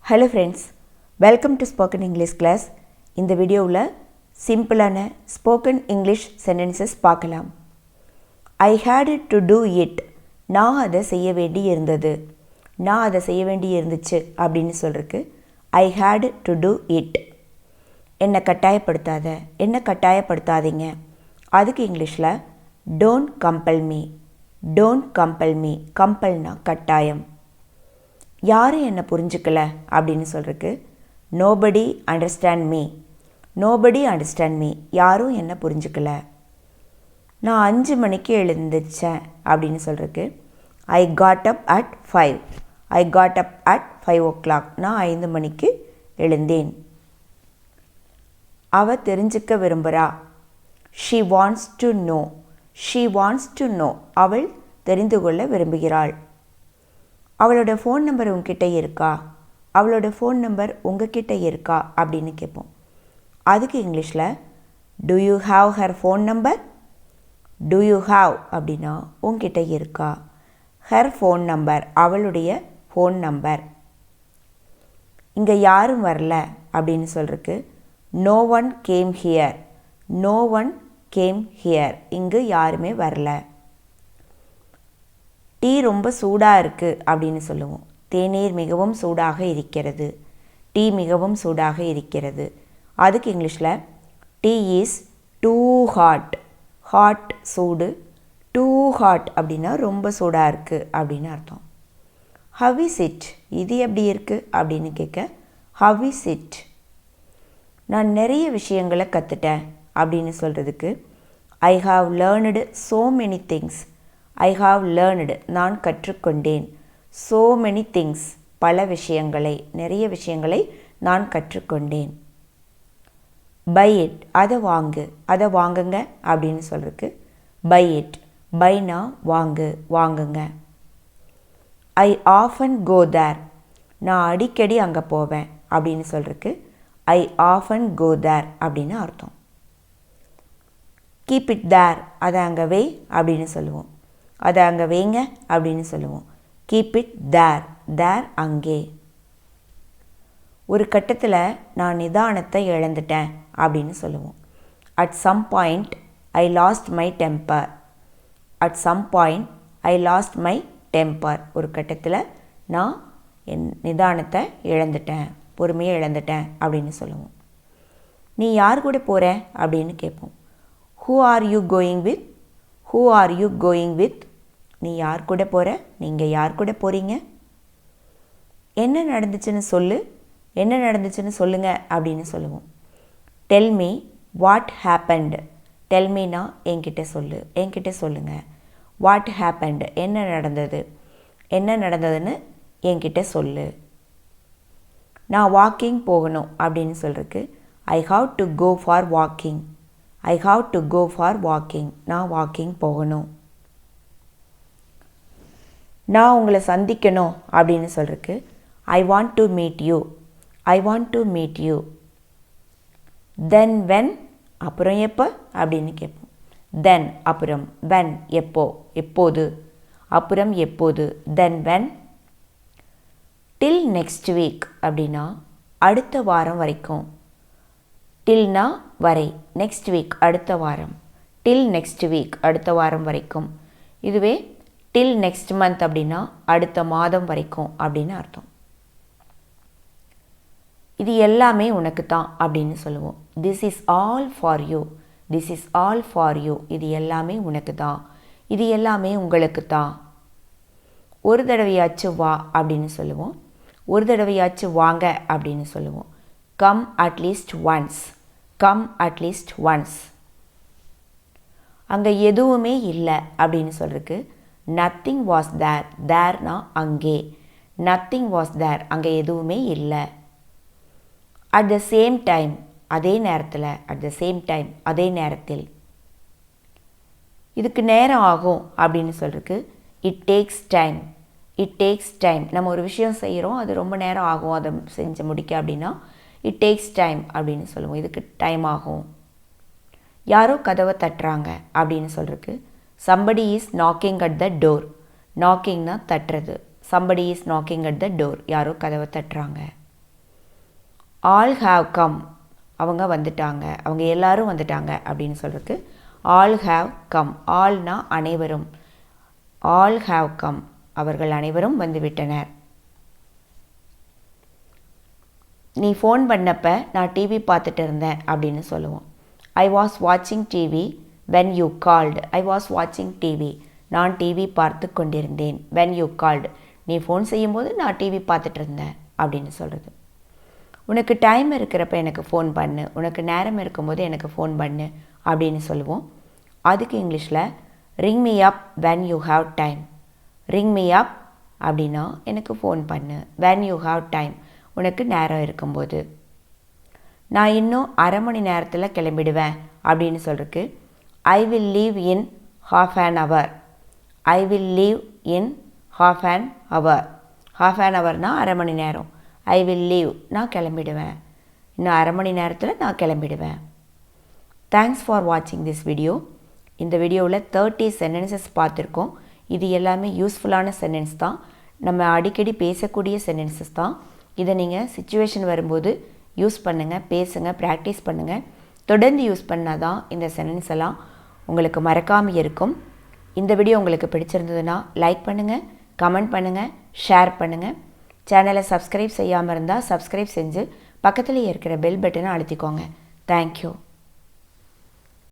Hello friends, welcome to Spoken English class. இந்த வீடியோவில் சிம்பிளான ஸ்போக்கன் இங்கிலீஷ் சென்டென்சஸ் பார்க்கலாம். I had to do it. நான் அதை செய்ய வேண்டி இருந்தது. நான் அதை செய்ய வேண்டி இருந்துச்சு அப்படின்னு சொல்கிறதுக்கு I had to do it. என்னை கட்டாயப்படுத்தாத, என்ன கட்டாயப்படுத்தாதீங்க. அதுக்கு இங்கிலீஷில் don't compel me. Don't compel me. கம்பல்னா கட்டாயம். யாரும் என்னை புரிஞ்சுக்கல அப்படின்னு சொல்கிறதுக்கு nobody understand me. Nobody understand me. யாரும் என்னை புரிஞ்சுக்கல. நான் 5 மணிக்கு எழுந்திருச்சேன் அப்படின்னு சொல்கிறதுக்கு I got up at 5. I got up at 5 o'clock. நான் 5 மணிக்கு எழுந்தேன். அவ தெரிஞ்சுக்க விரும்புகிறா. She wants to know. She wants to know. அவள் தெரிந்து கொள்ள விரும்புகிறாள். அவளோட ஃபோன் நம்பர் உங்ககிட்ட இருக்கா. அவளோட ஃபோன் நம்பர் உங்ககிட்ட இருக்கா அப்படின்னு கேட்போம். அதுக்கு இங்கிலீஷில் do you have her phone number. Do you have அப்படின்னா உங்ககிட்ட இருக்கா. ஹர் ஃபோன் நம்பர் அவளுடைய ஃபோன் நம்பர். இங்கே யாரும் வரல அப்படின்னு சொல்கிறதுக்கு no one came here. No one came here. இங்கு யாருமே வரல. டீ ரொம்ப சூடாக இருக்குது அப்படின்னு சொல்லுவோம். தேநீர் மிகவும் சூடாக இருக்கிறது. டீ மிகவும் சூடாக இருக்கிறது. அதுக்கு இங்கிலீஷில் tea is too hot. Hot சூடு. டூ ஹாட் அப்படின்னா ரொம்ப சூடாக இருக்குது அப்படின்னு அர்த்தம். How is it. இது எப்படி இருக்குது அப்படின்னு கேட்க ஹவ் இஸ் இட். நான் நிறைய விஷயங்களை கற்றுட்டேன் அப்படின்னு சொல்கிறதுக்கு I have learned so many things. I have learned நான் கற்றுக்கொண்டேன். ஸோ மெனி திங்ஸ் பல விஷயங்களை, நிறைய விஷயங்களை நான் கற்றுக்கொண்டேன். பை இட் அதை வாங்கு. அதை வாங்குங்க அப்படின்னு சொல்கிறதுக்கு பை இட். பைனா வாங்கு, வாங்குங்க. ஐ ஆஃபன் கோ தேர். நான் அடிக்கடி அங்கே போவேன் அப்படின்னு சொல்கிறதுக்கு ஐ ஆஃபன் கோ தேர் அப்படின்னு அர்த்தம். கீப் இட் தேர். அதை அங்கே வை அப்படின்னு சொல்லுவோம். அதை அங்கே வைங்க அப்படின்னு சொல்லுவோம். கீப் இட் தேர். தேர் அங்கே. ஒரு கட்டத்தில் நான் நிதானத்தை இழந்துட்டேன் அப்படின்னு சொல்லுவோம். At some point I lost my temper. At some point I lost my temper. ஒரு கட்டத்தில் நான் என் நிதானத்தை இழந்துட்டேன், பொறுமையை இழந்துட்டேன் அப்படின்னு சொல்லுவோம். நீ யார் கூட போகிற அப்படின்னு கேட்போம். Who are you going with. Who are you going with. நீ யார் கூட போகிற, நீங்கள் யார் கூட போகிறீங்க. என்ன நடந்துச்சுன்னு சொல்லு. என்ன நடந்துச்சுன்னு சொல்லுங்க அப்படின்னு சொல்லுவோம். Tell me what happened. Tell மீனா என்கிட்ட சொல்லு, என்கிட்ட சொல்லுங்கள். வாட் ஹேப்பண்ட் என்ன நடந்தது, என்ன நடந்ததுன்னு என்கிட்ட சொல்லு. நான் வாக்கிங் போகணும் அப்படின்னு சொல்கிறதுக்கு I have to go for walking. I have to go for walking. நான் வாக்கிங் போகணும். நான் உங்களை சந்திக்கணும் அப்படின்னு சொல்கிறதுக்கு I want to meet you. I want to meet you. Then when அப்புறம் எப்போ அப்படின்னு கேட்போம். தென் அப்புறம், வென் எப்போ, எப்போது, அப்புறம் எப்போது. Then when. Till next week அப்படின்னா அடுத்த வாரம் வரைக்கும். டில்னா வரை, நெக்ஸ்ட் வீக் அடுத்த வாரம். டில் நெக்ஸ்ட் வீக் அடுத்த வாரம் வரைக்கும். இதுவே டில் நெக்ஸ்ட் மந்த் அப்படின்னா அடுத்த மாதம் வரைக்கும் அப்படின்னு அர்த்தம். இது எல்லாமே உனக்கு தான் அப்படின்னு சொல்லுவோம். This is all for you. This is all for you. இது எல்லாமே உனக்கு தான், இது எல்லாமே உங்களுக்கு தான். ஒரு தடவையாச்சும் வா அப்படின்னு சொல்லுவோம். ஒரு தடவையாச்சும் வாங்க அப்படின்னு சொல்லுவோம். Come at least once. Come at least once. அங்கே எதுவுமே இல்லை அப்படின்னு சொல்கிறதுக்கு நத்திங் வாஸ் தேர். தேர்னா அங்கே. நத்திங் வாஸ் தேர் அங்கே எதுவுமே இல்லை. அட் த சேம் டைம் அதே நேரத்தில். அட் த சேம் டைம் அதே நேரத்தில். இதுக்கு நேரம் ஆகும் அப்படின்னு சொல்கிறதுக்கு it takes time. It takes time. நம்ம ஒரு விஷயம் செய்கிறோம், அது ரொம்ப நேரம் ஆகும் அதை செஞ்சு முடிக்க அப்படின்னா இட் டேக்ஸ் டைம் அப்படின்னு சொல்லுவோம். இதுக்கு டைம் ஆகும். யாரோ கதவை தட்டுறாங்க அப்படின்னு சொல்கிறதுக்கு somebody is knocking at the door. knocking தட்டுறது. somebody is knocking at the door. யாரோ கதவை தட்டுறாங்க. ஆல் ஹாவ் கம், அவங்க வந்துட்டாங்க, அவங்க எல்லாரும் வந்துட்டாங்க அப்படின்னு சொல்கிறதுக்கு ஆல் ஹாவ் கம். ஆல்னா அனைவரும், ஆல் ஹாவ் கம், அவர்கள் அனைவரும் வந்துவிட்டனர். நீ ஃபோன் பண்ணப்ப நான் டிவி பார்த்துட்டு இருந்தேன் அப்படின்னு சொல்லுவோம். ஐ வாஸ் வாட்சிங் TV when you called. I was வாட்சிங் டிவி, நான் டிவி பார்த்து கொண்டிருந்தேன். வென் யூ கால்டு, நீ ஃபோன் செய்யும்போது நான் டிவி பார்த்துட்டு இருந்தேன் அப்படின்னு சொல்கிறது. உனக்கு டைம் இருக்கிறப்ப எனக்கு ஃபோன் பண்ணு, உனக்கு நேரம் இருக்கும்போது எனக்கு ஃபோன் பண்ணு அப்படின்னு சொல்லுவோம். அதுக்கு இங்கிலீஷில் ring me up when you have time. Ring me அப் அப்படின்னா எனக்கு ஃபோன் பண்ணு. வென் யூ ஹாவ் டைம், உனக்கு நேரம் இருக்கும்போது. நான் இன்னும் அரை மணி நேரத்தில் கிளம்பிடுவேன் அப்படின்னு சொல்கிறதுக்கு I will leave in half an hour. I will leave in half an hour. Half an ஹவர்னால் அரை மணி நேரம். ஐ வில் லீவ், நான் கிளம்பிடுவேன், இன்னும் அரை மணி நேரத்தில் நான் கிளம்பிடுவேன். தேங்க்ஸ் ஃபார் வாட்சிங் திஸ் வீடியோ. இந்த வீடியோவில் 30 சென்டென்சஸ் பார்த்துருக்கோம். இது எல்லாமே யூஸ்ஃபுல்லான சென்டென்ஸ் தான், நம்ம அடிக்கடி பேசக்கூடிய சென்டென்சஸ் தான். இதை நீங்கள் சிச்சுவேஷன் வரும்போது யூஸ் பண்ணுங்கள், பேசுங்க, ப்ராக்டிஸ் பண்ணுங்கள். தொடர்ந்து யூஸ் பண்ணால் தான் இந்த சென்டென்ஸ் எல்லாம் உங்களுக்கு மறக்காமல் இருக்கும். இந்த வீடியோ உங்களுக்கு பிடிச்சிருந்ததுன்னா லைக் பண்ணுங்கள், கமெண்ட் பண்ணுங்கள், ஷேர் பண்ணுங்கள். சேனலை சப்ஸ்கிரைப் செய்யாமல் இருந்தால் சப்ஸ்கிரைப் செஞ்சு பக்கத்துலேயே இருக்கிற பெல் பட்டனை அழுத்திக்கோங்க. தேங்க்யூ.